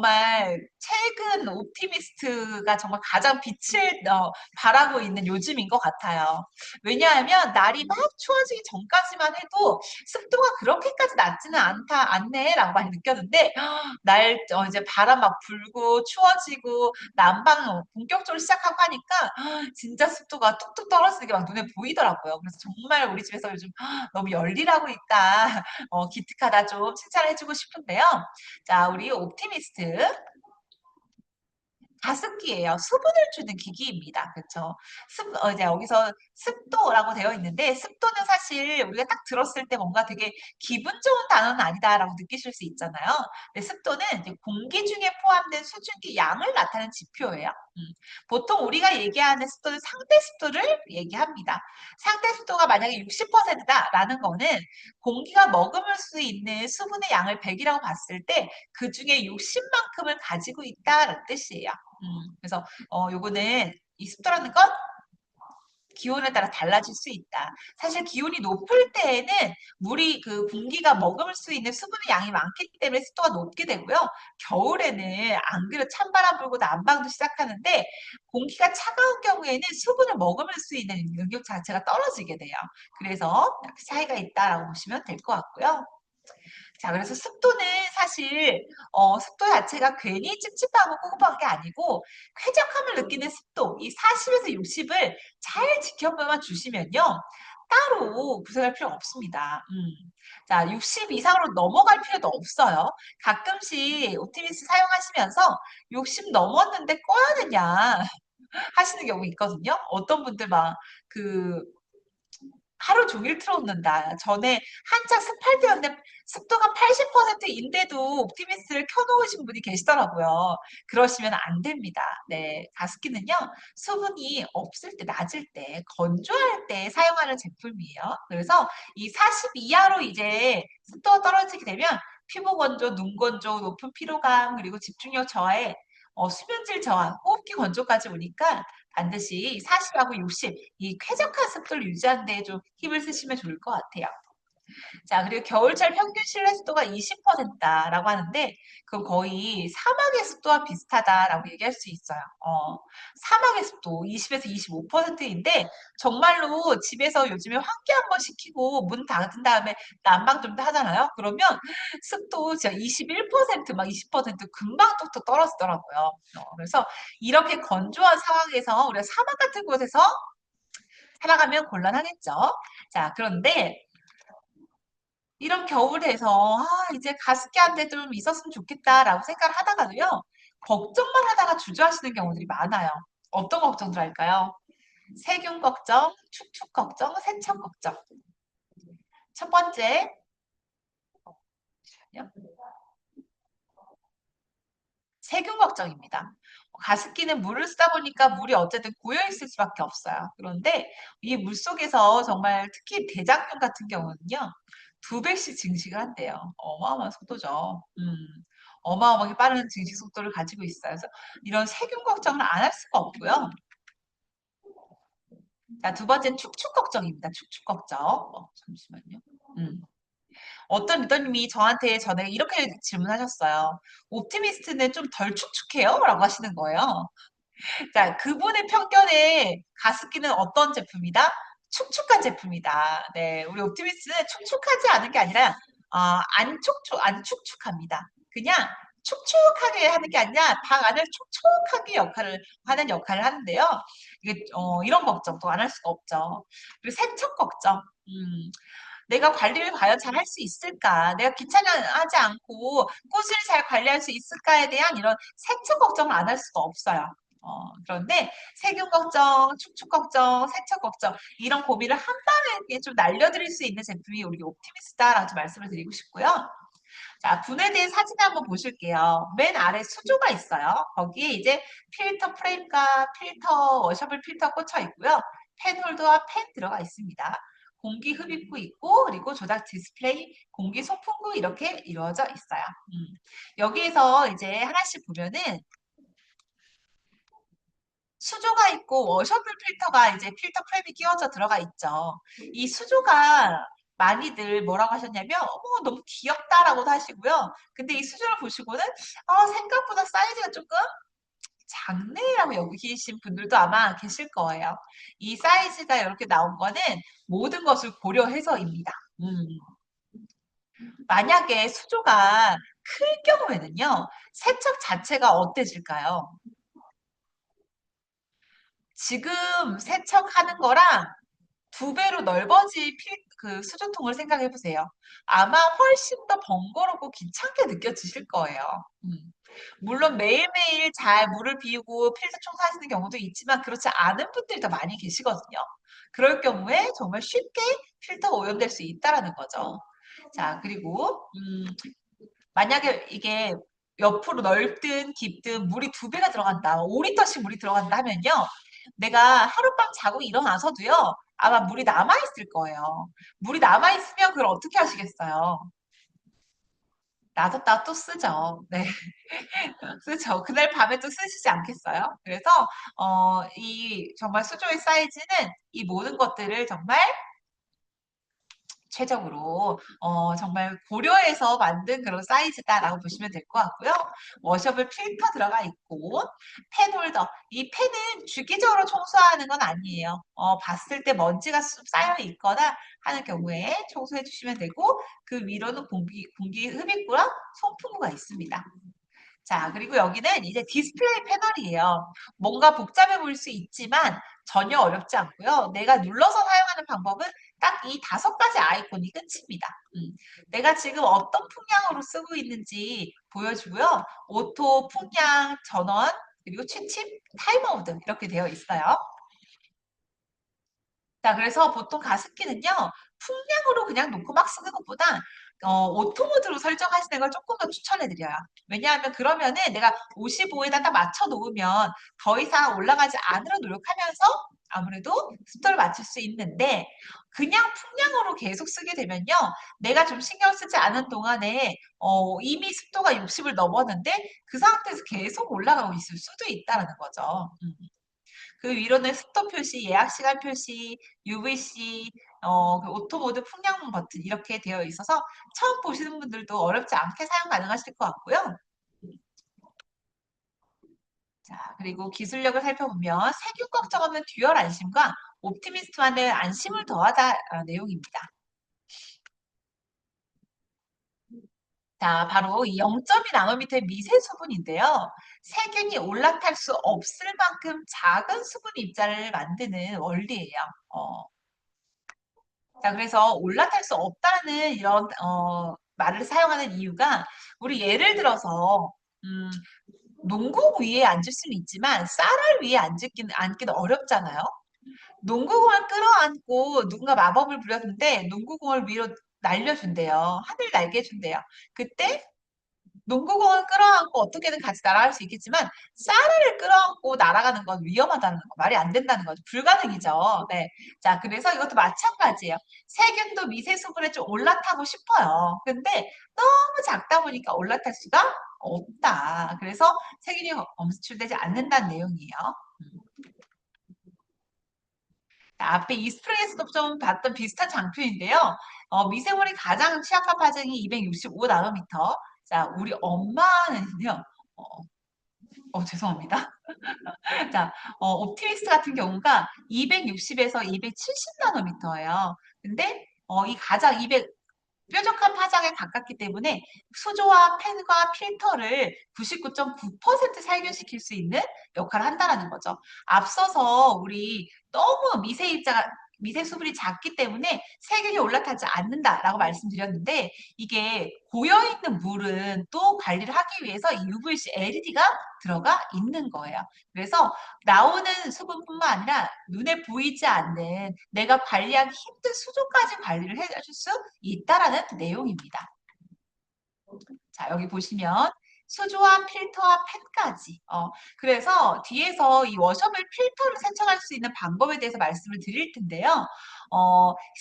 정말 최근 옵티미스트가 정말 가장 빛을 발하고 있는 요즘인 것 같아요. 왜냐하면 날이 막 추워지기 전까지만 해도 습도가 그렇게까지 낮지는 않네라고 많이 느꼈는데 이제 바람 막 불고 추워지고 난방 본격적으로 시작하고 하니까 진짜 습도가 뚝뚝 떨어지는 게 막 눈에 보이더라고요. 그래서 정말 우리 집에서 요즘 너무 열일하고 있다. 기특하다 좀 칭찬해주고 싶은데요. 자, 우리 옵티미스트. 가습기예요. 수분을 주는 기기입니다. 그렇죠? 이제 여기서 습도라고 되어 있는데 습도는 사실 우리가 딱 들었을 때 뭔가 되게 기분 좋은 단어는 아니다라고 느끼실 수 있잖아요. 근데 습도는 이제 공기 중에 포함된 수증기 양을 나타내는 지표예요. 보통 우리가 얘기하는 습도는 상대 습도를 얘기합니다. 상대 습도가 만약에 60%다라는 거는 공기가 머금을 수 있는 수분의 양을 100이라고 봤을 때 그 중에 60만큼을 가지고 있다라는 뜻이에요. 그래서 요거는 이 습도라는 건 기온에 따라 달라질 수 있다. 사실 기온이 높을 때에는 물이 그 공기가 머금을 수 있는 수분의 양이 많기 때문에 습도가 높게 되고요. 겨울에는 안 그래도 찬바람 불고 난방도 시작하는데 공기가 차가운 경우에는 수분을 머금을 수 있는 능력 자체가 떨어지게 돼요. 그래서 차이가 있다라고 보시면 될 것 같고요. 자, 그래서 습도는 사실 습도 자체가 괜히 찝찝하고 꿉꿉한 게 아니고 쾌적함을 느끼는 습도, 이 40에서 60을 잘 지켜봐만 주시면요. 따로 구색할 필요가 없습니다. 자, 60 이상으로 넘어갈 필요도 없어요. 가끔씩 옵티미스 사용하시면서 60 넘었는데 꺼야 되냐 하시는 경우 있거든요. 어떤 분들 그 하루 종일 틀어놓는다. 전에 한창 습할 때였는데 습도가 80%인데도 옵티미스를 켜놓으신 분이 계시더라고요. 그러시면 안 됩니다. 네, 가습기는요, 수분이 없을 때, 낮을 때, 건조할 때 사용하는 제품이에요. 그래서 이 40 이하로 이제 습도가 떨어지게 되면 피부 건조, 눈 건조, 높은 피로감, 그리고 집중력 저하에 수면질 저하, 호흡기 건조까지 오니까 반드시 40하고 60, 이 쾌적한 습도를 유지하는 데 좀 힘을 쓰시면 좋을 것 같아요. 자, 그리고 겨울철 평균 실내 습도가 20%다라고 하는데, 그건 거의 사막의 습도와 비슷하다라고 얘기할 수 있어요. 사막의 습도 20에서 25%인데, 정말로 집에서 요즘에 환기 한번 시키고 문 닫은 다음에 난방 좀 하잖아요. 그러면 습도 진짜 21%, 막 20% 금방 뚝뚝 떨어지더라고요. 그래서 이렇게 건조한 상황에서 우리가 사막 같은 곳에서 살아가면 곤란하겠죠. 자, 그런데 이런 겨울에서 이제 가습기 한 대 좀 있었으면 좋겠다라고 생각을 하다가도요. 걱정만 하다가 주저하시는 경우들이 많아요. 어떤 걱정들 할까요? 세균 걱정, 축축 걱정, 세척 걱정. 첫 번째, 세균 걱정입니다. 가습기는 물을 쓰다 보니까 물이 어쨌든 고여 있을 수밖에 없어요. 그런데 이 물 속에서 정말 특히 대장균 같은 경우는요. 2배씩 증식을 한대요. 어마어마한 속도죠. 어마어마하게 빠른 증식 속도를 가지고 있어요. 그래서 이런 세균 걱정을 안 할 수가 없고요. 자, 두 번째는 축축 걱정입니다. 축축 걱정. 잠시만요. 어떤 리더님이 저한테 전에 이렇게 질문하셨어요. 옵티미스트는 좀 덜 축축해요? 라고 하시는 거예요. 자, 그분의 편견에 가습기는 어떤 제품이다? 축축한 제품이다. 네, 우리 옵티미스트는 축축하지 않은 게 아니라 안 축축합니다. 그냥 축축하게 하는 게 아니라 방 안을 촉촉하게 하는 역할을 하는데요. 이게 이런 걱정도 안 할 수가 없죠. 그리고 세척 걱정. 내가 관리를 과연 잘 할 수 있을까? 내가 귀찮아하지 않고 꽃을 잘 관리할 수 있을까에 대한 이런 세척 걱정을 안 할 수가 없어요. 그런데 세균 걱정, 축축 걱정, 세척 걱정 이런 고민을 한 방에 좀 날려드릴 수 있는 제품이 우리 옵티미스다라고 좀 말씀을 드리고 싶고요. 자, 분해된 사진 한번 보실게요. 맨 아래 수조가 있어요. 거기에 이제 필터 프레임과 필터, 워셔블 필터 꽂혀 있고요. 펜 홀더와 펜 들어가 있습니다. 공기 흡입구 있고, 그리고 조작 디스플레이, 공기 송풍구 이렇게 이루어져 있어요. 여기에서 이제 하나씩 보면은 수조가 있고 워셔블 필터가 이제 필터 프레임이 끼워져 들어가 있죠. 이 수조가 많이들 뭐라고 하셨냐면, 어머, 너무 귀엽다라고도 하시고요. 근데 이 수조를 보시고는, 생각보다 사이즈가 조금 작네라고 여기신 분들도 아마 계실 거예요. 이 사이즈가 이렇게 나온 거는 모든 것을 고려해서입니다. 만약에 수조가 클 경우에는요, 세척 자체가 어때질까요? 지금 세척하는 거랑 두 배로 넓어진 그 수조통을 생각해 보세요. 아마 훨씬 더 번거롭고 귀찮게 느껴지실 거예요. 음. 물론 매일매일 잘 물을 비우고 필터 청소하시는 경우도 있지만 그렇지 않은 분들이 더 많이 계시거든요. 그럴 경우에 정말 쉽게 필터가 오염될 수 있다라는 거죠. 자, 그리고 만약에 이게 옆으로 넓든 깊든 물이 두 배가 들어간다, 5리터씩 물이 들어간다 하면요. 내가 하룻밤 자고 일어나서도요. 아마 물이 남아있을 거예요. 물이 남아있으면 그걸 어떻게 하시겠어요? 놔뒀다가 또 쓰죠. 네. 쓰죠. 그날 밤에 또 쓰시지 않겠어요? 그래서, 이 정말 수조의 사이즈는 이 모든 것들을 정말 최적으로 정말 고려해서 만든 그런 사이즈다라고 보시면 될 것 같고요. 워셔블 필터 들어가 있고 펜홀더. 이 펜은 주기적으로 청소하는 건 아니에요. 봤을 때 먼지가 쌓여 있거나 하는 경우에 청소해 주시면 되고 그 위로는 공기 흡입구랑 송풍구가 있습니다. 자, 그리고 여기는 이제 디스플레이 패널이에요. 뭔가 복잡해 보일 수 있지만 전혀 어렵지 않고요. 내가 눌러서 사용하는 방법은 딱 이 5가지 아이콘이 끝입니다. 내가 지금 어떤 풍량으로 쓰고 있는지 보여주고요. 오토, 풍량, 전원, 그리고 취침, 타이머 모드 이렇게 되어 있어요. 자, 그래서 보통 가습기는요, 풍량으로 그냥 놓고 막 쓰는 것보다 오토 모드로 설정하시는 걸 조금 더 추천해드려요. 왜냐하면 그러면은 내가 55에다 딱 맞춰 놓으면 더 이상 올라가지 않으려 노력하면서 아무래도 습도를 맞출 수 있는데 그냥 풍량으로 계속 쓰게 되면요, 내가 좀 신경 쓰지 않은 동안에 이미 습도가 60을 넘었는데 그 상태에서 계속 올라가고 있을 수도 있다는 거죠. 그 위로는 습도 표시, 예약 시간 표시, UVC, 그 오토 모드 풍량 버튼 이렇게 되어 있어서 처음 보시는 분들도 어렵지 않게 사용 가능하실 것 같고요. 자, 그리고 기술력을 살펴보면 세균 걱정 없는 듀얼 안심과 옵티미스트만의 안심을 더하다 내용입니다. 자, 바로 이 0.2 나노미터의 미세 수분인데요. 세균이 올라탈 수 없을 만큼 작은 수분 입자를 만드는 원리예요. 어, 자, 그래서 올라탈 수 없다는 이런 말을 사용하는 이유가 우리 예를 들어서 음, 농구 위에 앉을 수는 있지만 쌀알 위에 앉기는 어렵잖아요. 농구공을 끌어안고 누군가 마법을 부렸는데 농구공을 위로 날려준대요. 하늘 날게 해준대요. 그때 농구공을 끌어안고 어떻게든 같이 날아갈 수 있겠지만 쌀을 끌어안고 날아가는 건 위험하다는 거, 말이 안 된다는 거죠. 불가능이죠. 네. 자, 그래서 이것도 마찬가지예요. 세균도 미세 수분에 좀 올라타고 싶어요. 근데 너무 작다 보니까 올라탈 수가 없다. 그래서 세균이 검출되지 않는다는 내용이에요. 자, 앞에 이스프레이에서도 좀 봤던 비슷한 장표인데요. 미세물이 가장 취약한 파장이 265 나노미터. 자, 우리 엄마는요. 어, 죄송합니다. 자, 옵티미스트 같은 경우가 260에서 270 나노미터예요. 근데 이 가장 200 뾰족한 파장에 가깝기 때문에 수조와 펜과 필터를 99.9% 살균시킬 수 있는 역할을 한다는 거죠. 앞서서 우리 너무 미세 수분이 작기 때문에 세균이 올라타지 않는다라고 말씀드렸는데 이게 고여있는 물은 또 관리를 하기 위해서 UVC LED가 들어가 있는 거예요. 그래서 나오는 수분뿐만 아니라 눈에 보이지 않는 내가 관리하기 힘든 수조까지 관리를 해줄 수 있다라는 내용입니다. 자, 여기 보시면 수조와 필터와 펜까지. 그래서 뒤에서 이 워셔블 필터를 세척할 수 있는 방법에 대해서 말씀을 드릴 텐데요.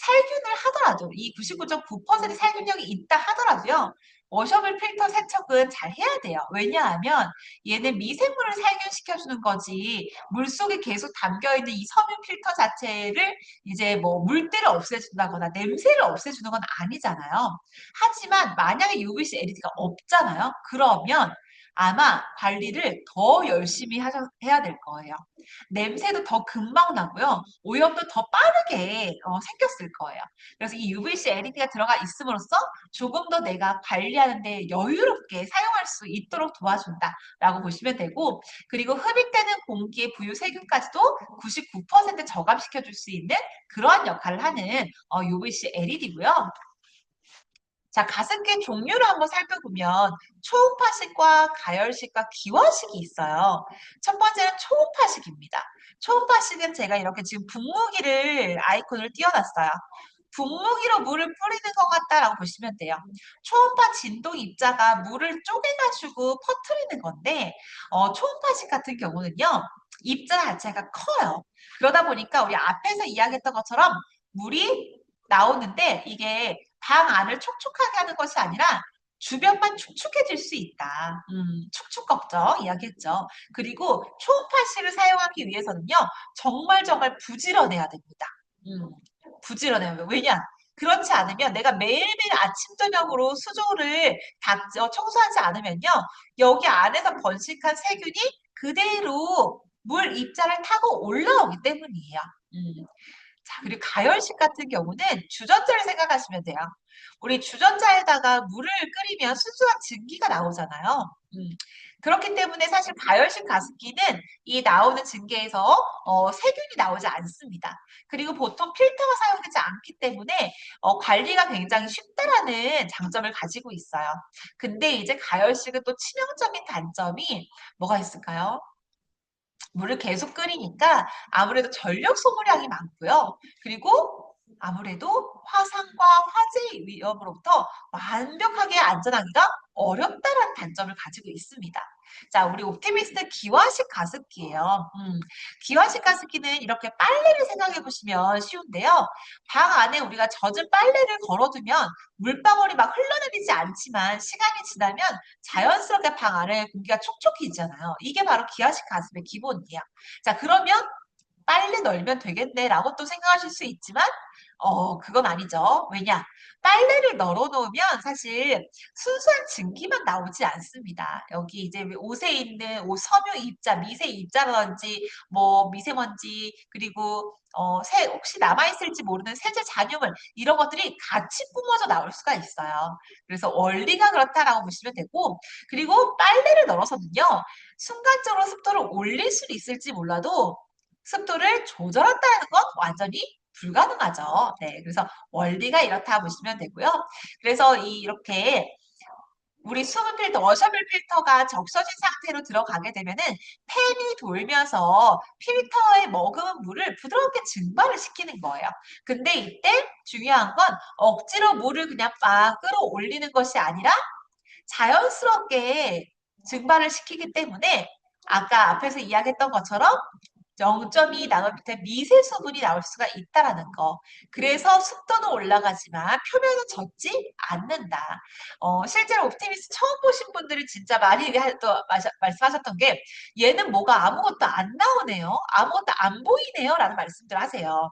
살균을 하더라도 이 99.9% 살균력이 있다 하더라도요. 워셔블 필터 세척은 잘 해야 돼요. 왜냐하면 얘는 미생물을 살균시켜주는 거지 물속에 계속 담겨있는 이 섬유 필터 자체를 이제 뭐 물때를 없애준다거나 냄새를 없애주는 건 아니잖아요. 하지만 만약에 UVC LED가 없잖아요. 그러면 아마 관리를 더 열심히 해야 될 거예요. 냄새도 더 금방 나고요. 오염도 더 빠르게 생겼을 거예요. 그래서 이 UVC LED가 들어가 있음으로써 조금 더 내가 관리하는데 여유롭게 사용할 수 있도록 도와준다라고 보시면 되고, 그리고 흡입되는 공기의 부유 세균까지도 99% 저감시켜 줄 수 있는 그러한 역할을 하는 UVC LED고요. 자, 가습기 종류를 한번 살펴보면 초음파식과 가열식과 기화식이 있어요. 첫 번째는 초음파식입니다. 초음파식은 제가 이렇게 지금 분무기를 아이콘을 띄워놨어요. 분무기로 물을 뿌리는 것 같다라고 보시면 돼요. 초음파 진동 입자가 물을 쪼개가지고 퍼뜨리는 건데, 초음파식 같은 경우는요, 입자 자체가 커요. 그러다 보니까 우리 앞에서 이야기했던 것처럼 물이 나오는데 이게 방 안을 촉촉하게 하는 것이 아니라 주변만 축축해질 수 있다. 축축 걱정 이야기했죠. 그리고 초음파실을 사용하기 위해서는요, 정말 부지런해야 됩니다. 부지런해요. 왜냐? 그렇지 않으면 내가 매일매일 아침, 저녁으로 수조를 청소하지 않으면요, 여기 안에서 번식한 세균이 그대로 물 입자를 타고 올라오기 때문이에요. 자, 그리고 가열식 같은 경우는 주전자를 생각하시면 돼요. 우리 주전자에다가 물을 끓이면 순수한 증기가 나오잖아요. 그렇기 때문에 사실 가열식 가습기는 이 나오는 증기에서 세균이 나오지 않습니다. 그리고 보통 필터가 사용되지 않기 때문에 관리가 굉장히 쉽다라는 장점을 가지고 있어요. 근데 이제 가열식은 또 치명적인 단점이 뭐가 있을까요? 물을 계속 끓이니까 아무래도 전력 소모량이 많고요. 그리고 아무래도 화상과 화재 위험으로부터 완벽하게 안전하기가 어렵다는 단점을 가지고 있습니다. 자, 우리 옵티미스트 기화식 가습기예요. 기화식 가습기는 이렇게 빨래를 생각해 보시면 쉬운데요. 방 안에 우리가 젖은 빨래를 걸어두면 물방울이 막 흘러내리지 않지만 시간이 지나면 자연스럽게 방 안에 공기가 촉촉해지잖아요. 이게 바로 기화식 가습의 기본이에요. 자, 그러면 빨래 널면 되겠네라고 또 생각하실 수 있지만 그건 아니죠. 왜냐? 빨래를 널어 놓으면 사실 순수한 증기만 나오지 않습니다. 여기 이제 옷에 있는 옷 섬유 입자, 미세 입자라든지 뭐 미세먼지 그리고 혹시 남아있을지 모르는 세제 잔여물 이런 것들이 같이 뿜어져 나올 수가 있어요. 그래서 원리가 그렇다라고 보시면 되고, 그리고 빨래를 널어서는요, 순간적으로 습도를 올릴 수는 있을지 몰라도 습도를 조절한다는 건 완전히 불가능하죠. 네, 그래서 원리가 이렇다 보시면 되고요. 그래서 이렇게 우리 수분 필터, 워셔블 필터가 적셔진 상태로 들어가게 되면은 팬이 돌면서 필터에 머금은 물을 부드럽게 증발을 시키는 거예요. 근데 이때 중요한 건 억지로 물을 그냥 막 끌어올리는 것이 아니라 자연스럽게 증발을 시키기 때문에 아까 앞에서 이야기했던 것처럼 0.2 나노미터 미세 수분이 나올 수가 있다라는 거. 그래서 습도는 올라가지만 표면은 젖지 않는다. 실제로 옵티미스트 처음 보신 분들이 진짜 많이 또 말씀하셨던 게 얘는 뭐가 아무것도 안 나오네요. 아무것도 안 보이네요. 라는 말씀들 하세요.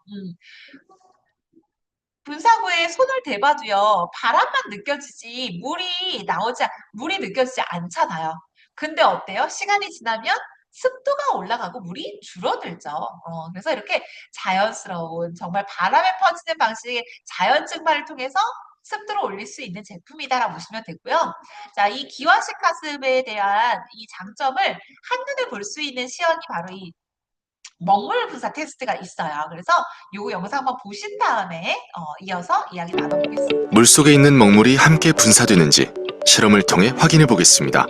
분사구에 손을 대봐도요, 바람만 느껴지지 물이 느껴지지 않잖아요. 근데 어때요? 시간이 지나면 습도가 올라가고 물이 줄어들죠. 그래서 이렇게 자연스러운, 정말 바람에 퍼지는 방식의 자연 증발을 통해서 습도를 올릴 수 있는 제품이다라고 보시면 되고요. 자, 이 기화식 가습에 대한 이 장점을 한눈에 볼 수 있는 시연이 바로 이 먹물 분사 테스트가 있어요. 그래서 이 영상 한번 보신 다음에 이어서 이야기 나눠보겠습니다. 물속에 있는 먹물이 함께 분사되는지 실험을 통해 확인해 보겠습니다.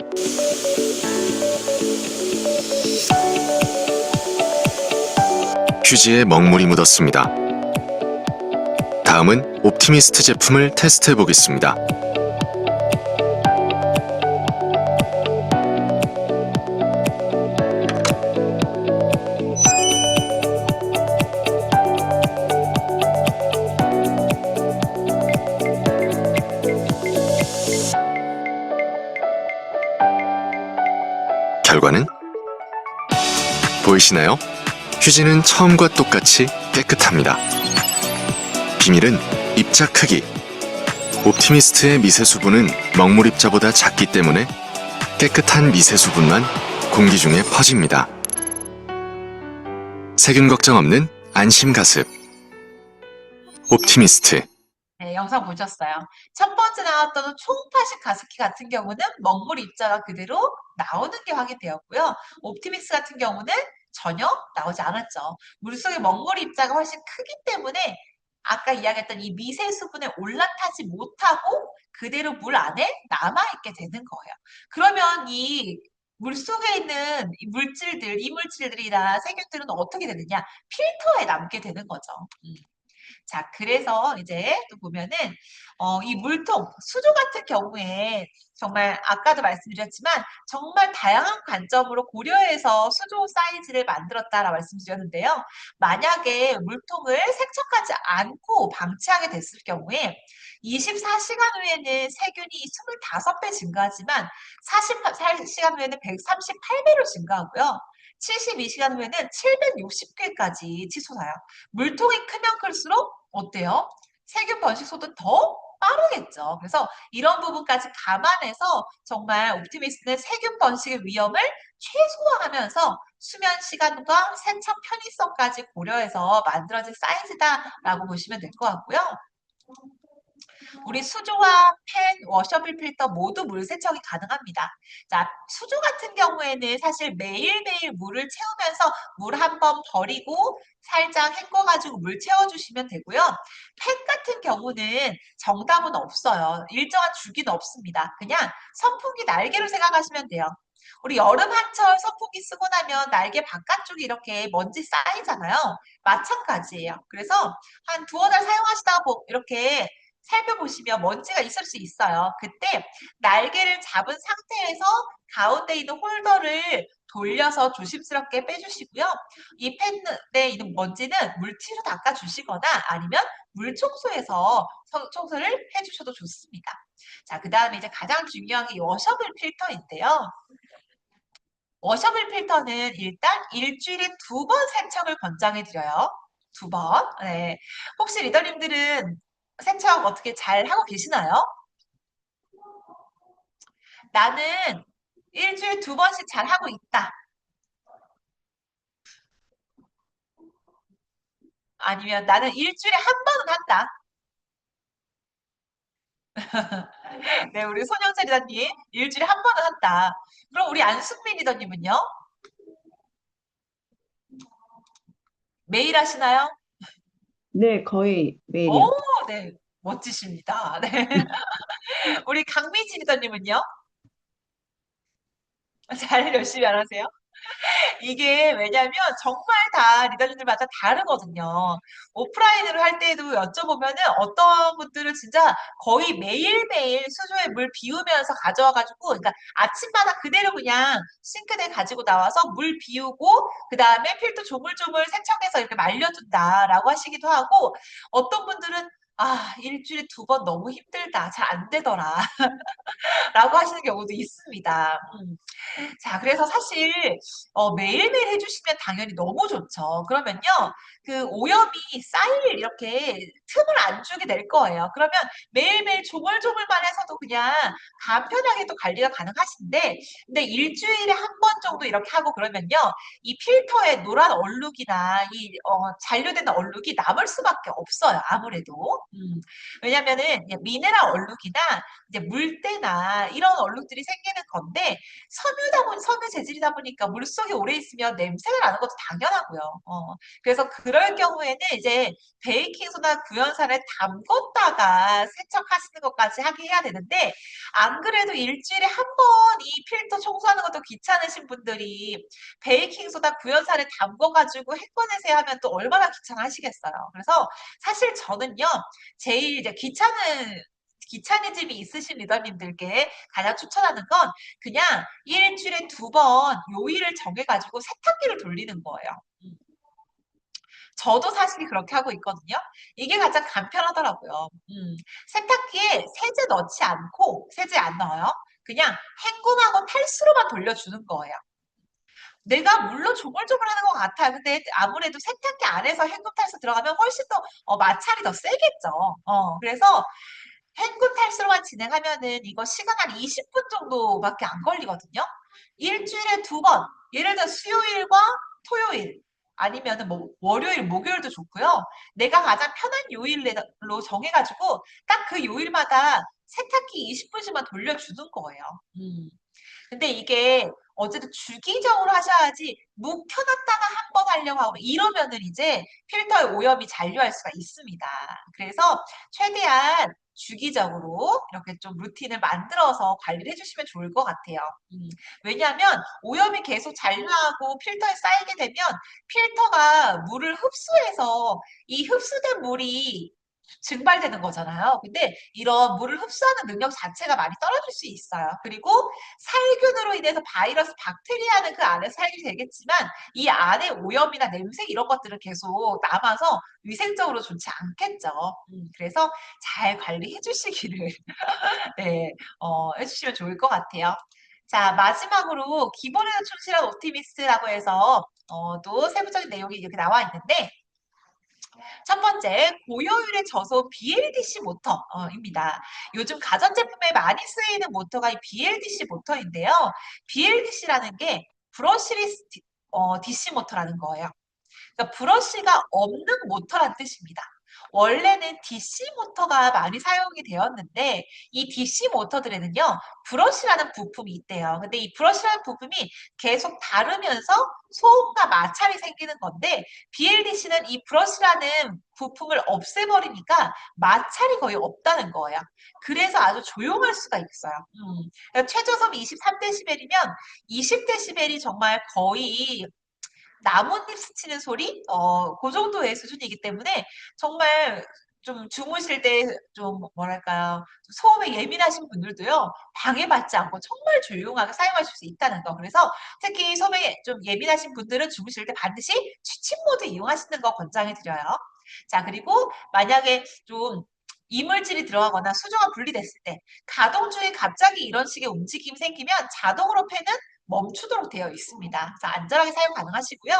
휴지에 먹물이 묻었습니다. 다음은 옵티미스트 제품을 테스트해 보겠습니다. 결과는 보이시나요? 휴지는 처음과 똑같이 깨끗합니다. 비밀은 입자 크기. 옵티미스트의 미세 수분은 먹물 입자보다 작기 때문에 깨끗한 미세 수분만 공기 중에 퍼집니다. 세균 걱정 없는 안심 가습. 옵티미스트. 네, 영상 보셨어요. 첫 번째 나왔던 초음파식 가습기 같은 경우는 먹물 입자가 그대로 나오는 게 확인되었고요. 옵티믹스 같은 경우는 전혀 나오지 않았죠. 물속의 먹물 입자가 훨씬 크기 때문에 아까 이야기했던 이 미세 수분에 올라타지 못하고 그대로 물 안에 남아있게 되는 거예요. 그러면 이 물속에 있는 이 물질들, 이물질들이나 세균들은 어떻게 되느냐? 필터에 남게 되는 거죠. 자, 그래서 이제 또 보면은 이 물통, 수조 같은 경우에 정말 아까도 말씀드렸지만 정말 다양한 관점으로 고려해서 수조 사이즈를 만들었다라고 말씀드렸는데요. 만약에 물통을 세척하지 않고 방치하게 됐을 경우에 24시간 후에는 세균이 25배 증가하지만 48시간 후에는 138배로 증가하고요. 72시간 후에는 760개까지 치솟아요. 물통이 크면 클수록 어때요? 세균 번식 속도는 더 빠르겠죠. 그래서 이런 부분까지 감안해서 정말 옵티미스트는 세균 번식의 위험을 최소화하면서 수면 시간과 세척 편의성까지 고려해서 만들어진 사이즈다라고 보시면 될 것 같고요. 우리 수조와 팬, 워셔블 필터 모두 물 세척이 가능합니다. 자, 수조 같은 경우에는 사실 매일매일 물을 채우면서 물 한 번 버리고 살짝 헹궈가지고 물 채워주시면 되고요. 팬 같은 경우는 정답은 없어요. 일정한 주기는 없습니다. 그냥 선풍기 날개로 생각하시면 돼요. 우리 여름 한철 선풍기 쓰고 나면 날개 바깥쪽이 이렇게 먼지 쌓이잖아요. 마찬가지예요. 그래서 한 두어 달 사용하시다가 이렇게 살펴보시면 먼지가 있을 수 있어요. 그때 날개를 잡은 상태에서 가운데 있는 홀더를 돌려서 조심스럽게 빼주시고요. 이 팬에 있는 먼지는 물티슈로 닦아주시거나 아니면 물 청소해서 청소를 해주셔도 좋습니다. 자, 그 다음에 이제 가장 중요한 게 워셔블 필터인데요. 워셔블 필터는 일단 일주일에 2번 세척을 권장해 드려요. 2번. 네. 혹시 리더님들은 세척 어떻게 잘 하고 계시나요? 나는 일주일에 2번씩 잘 하고 있다. 아니면 나는 일주일에 한 번은 한다. 네, 우리 손영재 리더님 일주일에 한 번은 한다. 그럼 우리 안숙민 리더님은요? 매일 하시나요? 네, 거의 오, 매일이요. 네, 멋지십니다. 네. 우리 강미지 리더님은요? 잘 열심히 안 하세요? 이게 왜냐면 정말 다 리더님들마다 다르거든요. 오프라인으로 할 때도 여쭤보면은 어떤 분들은 진짜 거의 매일매일 수조에 물 비우면서 가져와가지고, 그러니까 아침마다 그대로 그냥 싱크대 가지고 나와서 물 비우고, 그 다음에 필터 조물조물 세척해서 이렇게 말려둔다라고 하시기도 하고, 어떤 분들은 아, 일주일에 2번 너무 힘들다. 잘 안 되더라. 라고 하시는 경우도 있습니다. 자, 그래서 사실 매일매일 해주시면 당연히 너무 좋죠. 그러면요, 그 오염이 쌓일 이렇게 틈을 안 주게 될 거예요. 그러면 매일매일 조물조물만 해서도 그냥 간편하게 또 관리가 가능하신데, 근데 일주일에 한 번 정도 이렇게 하고 그러면요, 이 필터에 노란 얼룩이나 이 잔류되는 얼룩이 남을 수밖에 없어요. 아무래도. 왜냐면은 이제 미네랄 얼룩이나 이제 물때나 이런 얼룩들이 생기는 건데 섬유 재질이다 보니까 물속에 오래 있으면 냄새가 나는 것도 당연하고요. 그래서 그럴 경우에는 이제 베이킹소다 구연산을 담궜다가 세척하시는 것까지 하게 해야 되는데 안 그래도 일주일에 한 번 이 필터 청소하는 것도 귀찮으신 분들이 베이킹소다 구연산을 담궈가지고 헹궈내세요 하면 또 얼마나 귀찮아하시겠어요. 그래서 사실 저는요 제일 이제 귀차니즘이 있으신 리더님들께 가장 추천하는 건 그냥 일주일에 2번 요일을 정해가지고 세탁기를 돌리는 거예요. 음. 저도 사실 그렇게 하고 있거든요. 이게 가장 간편하더라고요. 세탁기에 세제 넣지 않고, 세제 안 넣어요. 그냥 헹굼하고 탈수로만 돌려주는 거예요. 내가 물론 조물조물하는 것 같아요. 근데 아무래도 세탁기 안에서 헹굼탈수 들어가면 훨씬 더 마찰이 더 세겠죠. 그래서 헹굼탈수로만 진행하면은 이거 시간 한 20분 정도밖에 안 걸리거든요. 일주일에 두 번, 예를 들어 수요일과 토요일, 아니면은 뭐 월요일, 목요일도 좋고요. 내가 가장 편한 요일로 정해가지고 딱 그 요일마다 세탁기 20분씩만 돌려주는 거예요. 근데 이게 어쨌든 주기적으로 하셔야지 묵혀놨다가 한 번 하려고 하고 이러면은 이제 필터의 오염이 잔류할 수가 있습니다. 그래서 최대한 주기적으로 이렇게 좀 루틴을 만들어서 관리를 해주시면 좋을 것 같아요. 왜냐하면 오염이 계속 잔류하고 필터에 쌓이게 되면 필터가 물을 흡수해서 이 흡수된 물이 증발되는 거잖아요. 근데 이런 물을 흡수하는 능력 자체가 많이 떨어질 수 있어요. 그리고 살균으로 인해서 바이러스, 박테리아는 그 안에 살균이 되겠지만 이 안에 오염이나 냄새 이런 것들은 계속 남아서 위생적으로 좋지 않겠죠. 그래서 잘 관리해 주시기를 네, 해주시면 좋을 것 같아요. 자, 마지막으로 기본에는 충실한 옵티미스트라고 해서 또 세부적인 내용이 이렇게 나와 있는데 첫 번째, 고효율의 저소 BLDC 모터입니다. 요즘 가전제품에 많이 쓰이는 모터가 이 BLDC 모터인데요. BLDC라는 게 브러시리스 DC 모터라는 거예요. 그러니까 브러쉬가 없는 모터란 뜻입니다. 원래는 DC 모터가 많이 사용이 되었는데 이 DC 모터들에는요 브러쉬라는 부품이 있대요. 근데 이 브러쉬라는 부품이 계속 닳으면서 소음과 마찰이 생기는 건데 BLDC는 이 브러쉬라는 부품을 없애버리니까 마찰이 거의 없다는 거예요. 그래서 아주 조용할 수가 있어요. 그러니까 최저섬 23데시벨이면 20데시벨이 정말 거의 나뭇잎 스치는 소리? 그 정도의 수준이기 때문에 정말 좀 주무실 때 좀 뭐랄까요. 소음에 예민하신 분들도요, 방해받지 않고 정말 조용하게 사용하실 수 있다는 거. 그래서 특히 소음에 좀 예민하신 분들은 주무실 때 반드시 취침 모드 이용하시는 거 권장해 드려요. 자, 그리고 만약에 좀 이물질이 들어가거나 수조가 분리됐을 때 가동 중에 갑자기 이런 식의 움직임이 생기면 자동으로 팬은 멈추도록 되어 있습니다. 그래서 안전하게 사용 가능하시고요.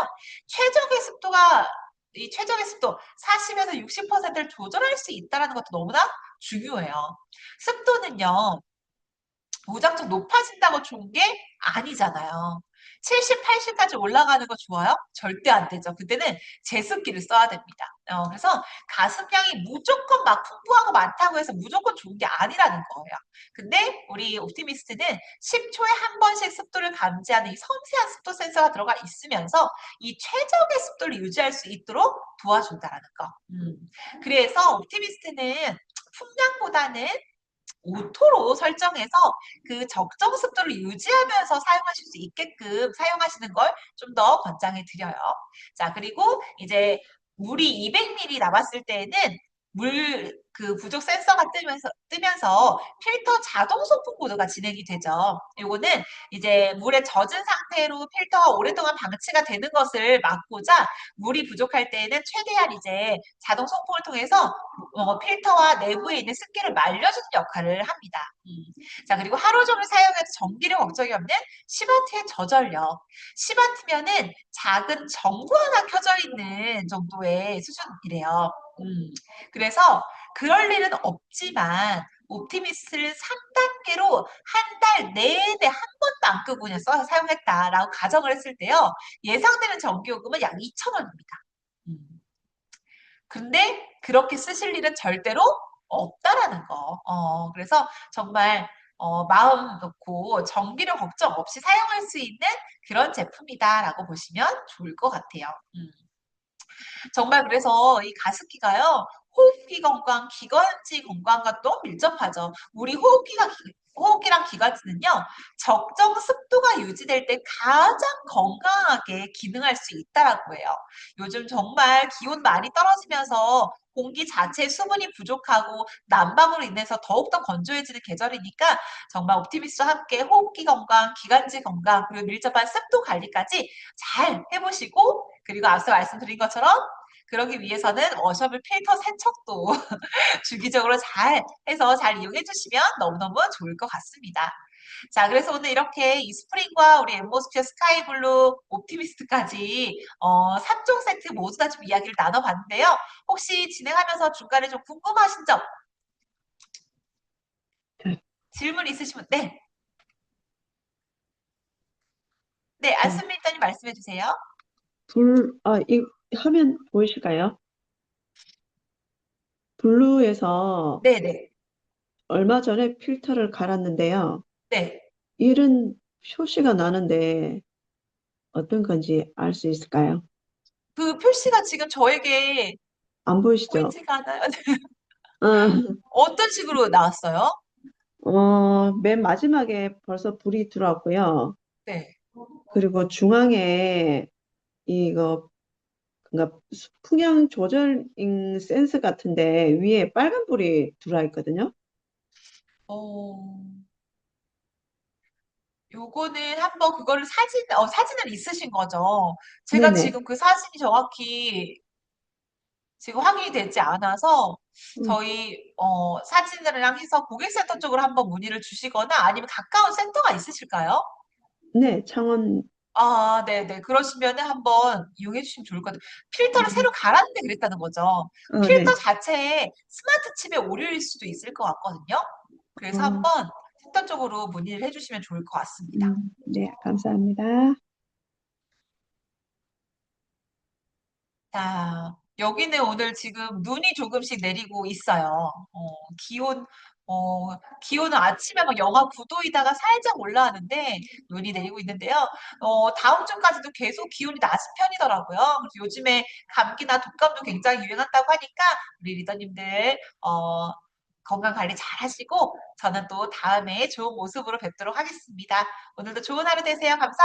최적의 습도가 이 최적의 습도 40에서 60%를 조절할 수 있다는 것도 너무나 중요해요. 습도는요. 무작정 높아진다고 좋은 게 아니잖아요. 70, 80까지 올라가는 거 좋아요? 절대 안 되죠. 그때는 제습기를 써야 됩니다. 그래서 가습량이 무조건 막 풍부하고 많다고 해서 무조건 좋은 게 아니라는 거예요. 근데 우리 옵티미스트는 10초에 한 번씩 습도를 감지하는 이 섬세한 습도 센서가 들어가 있으면서 이 최적의 습도를 유지할 수 있도록 도와준다는 거. 그래서 옵티미스트는 풍량보다는 오토로 설정해서 그 적정 습도를 유지하면서 사용하실 수 있게끔 사용하시는 걸 좀 더 권장해 드려요. 자, 그리고 이제 물이 200ml 남았을 때에는 그 부족 센서가 뜨면서 필터 자동 소품 모드가 진행이 되죠. 요거는 이제 물에 젖은 상태로 필터가 오랫동안 방치가 되는 것을 막고자 물이 부족할 때에는 최대한 이제 자동 소품을 통해서 필터와 내부에 있는 습기를 말려주는 역할을 합니다. 자, 그리고 하루 종일 사용해도 전기료 걱정이 없는 10W의 저전력. 10W면은 작은 전구 하나 켜져 있는 정도의 수준이래요. 그래서 그럴 일은 없지만 옵티미스를 3단계로 한 달 내내 한 번도 안 끄고 그냥 써서 사용했다라고 가정을 했을 때요. 예상되는 전기요금은 약 2,000원입니다. 근데 그렇게 쓰실 일은 절대로 없다라는 거. 그래서 정말 마음 놓고 전기료 걱정 없이 사용할 수 있는 그런 제품이다라고 보시면 좋을 것 같아요. 정말 그래서 이 가습기가요. 호흡기 건강, 기관지 건강과 너무 밀접하죠. 우리 호흡기랑 기관지는요. 적정 습도가 유지될 때 가장 건강하게 기능할 수 있다라고 해요. 요즘 정말 기온 많이 떨어지면서 공기 자체의 수분이 부족하고 난방으로 인해서 더욱더 건조해지는 계절이니까 정말 옵티미스와 함께 호흡기 건강, 기관지 건강, 그리고 밀접한 습도 관리까지 잘 해보시고 그리고 앞서 말씀드린 것처럼 그러기 위해서는 워셔블 필터 세척도 주기적으로 잘 해서 잘 이용해 주시면 너무너무 좋을 것 같습니다. 자, 그래서 오늘 이렇게 이 스프링과 우리 엠모스피어 스카이블루 옵티미스트까지 3종 세트 모두 다 좀 이야기를 나눠봤는데요. 혹시 진행하면서 중간에 좀 궁금하신 점, 질문 있으시면 네, 네, 네. 안승민 일단님 말씀해 주세요. 이 화면 보이실까요? 블루에서 네, 네, 얼마 전에 필터를 갈았는데요. 네. 이런 표시가 나는데 어떤 건지 알 수 있을까요? 그 표시가 지금 저에게 안 보이시죠? 보이지가 않아요. 어, 어떤 식으로 나왔어요? 맨 마지막에 벌써 불이 들어왔고요. 네. 그리고 중앙에 이거 그러니까 풍향 조절 센스 같은데 위에 빨간 불이 들어와 있거든요. 어, 요거는 한번 그거를 사진을 있으신 거죠. 제가 네네. 지금 그 사진이 정확히 지금 확인이 되지 않아서 음, 저희 사진이랑 해서 고객센터 쪽으로 한번 문의를 주시거나 아니면 가까운 센터가 있으실까요? 네, 창원. 아, 네네. 그러시면은 한번 이용해 주시면 좋을 것 같아요. 필터를 음, 새로 갈았는데 그랬다는 거죠. 필터 네. 자체에 스마트 칩에 오류일 수도 있을 것 같거든요. 그래서 어, 한번 센터 쪽으로 문의를 해 주시면 좋을 것 같습니다. 네, 감사합니다. 자, 여기는 오늘 지금 눈이 조금씩 내리고 있어요. 기온, 기온은 아침에 막 영하 9도이다가 살짝 올라왔는데 눈이 내리고 있는데요. 다음 주까지도 계속 기온이 낮은 편이더라고요. 그래서 요즘에 감기나 독감도 굉장히 유행한다고 하니까 우리 리더님들, 건강 관리 잘 하시고 저는 또 다음에 좋은 모습으로 뵙도록 하겠습니다. 오늘도 좋은 하루 되세요. 감사합니다.